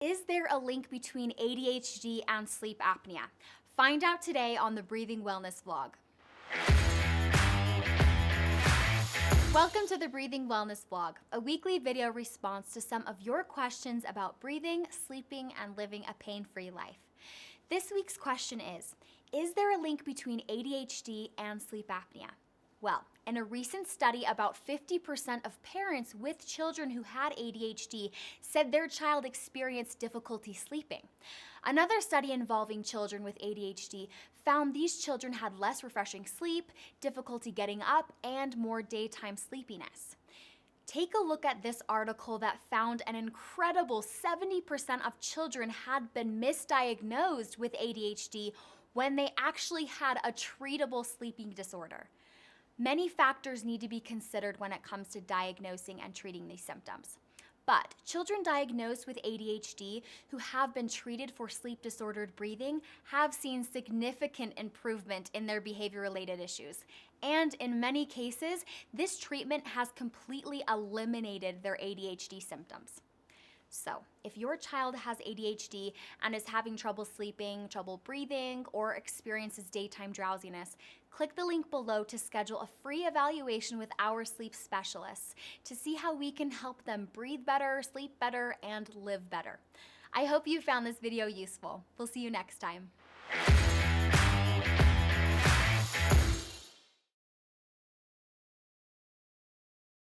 Is there a link between ADHD and sleep apnea? Find out today on the Breathing Wellness vlog. Welcome to the Breathing Wellness vlog, a weekly video response to some of your questions about breathing, sleeping, and living a pain-free life. This week's question is there a link between ADHD and sleep apnea? Well, in a recent study, about 50% of parents with children who had ADHD said their child experienced difficulty sleeping. Another study involving children with ADHD found these children had less refreshing sleep, difficulty getting up, and more daytime sleepiness. Take a look at this article that found an incredible 70% of children had been misdiagnosed with ADHD when they actually had a treatable sleeping disorder. Many factors need to be considered when it comes to diagnosing and treating these symptoms. But children diagnosed with ADHD who have been treated for sleep-disordered breathing have seen significant improvement in their behavior-related issues. And in many cases, this treatment has completely eliminated their ADHD symptoms. So, if your child has ADHD and is having trouble sleeping, trouble breathing, or experiences daytime drowsiness, click the link below to schedule a free evaluation with our sleep specialists to see how we can help them breathe better, sleep better, and live better. I hope you found this video useful. We'll see you next time.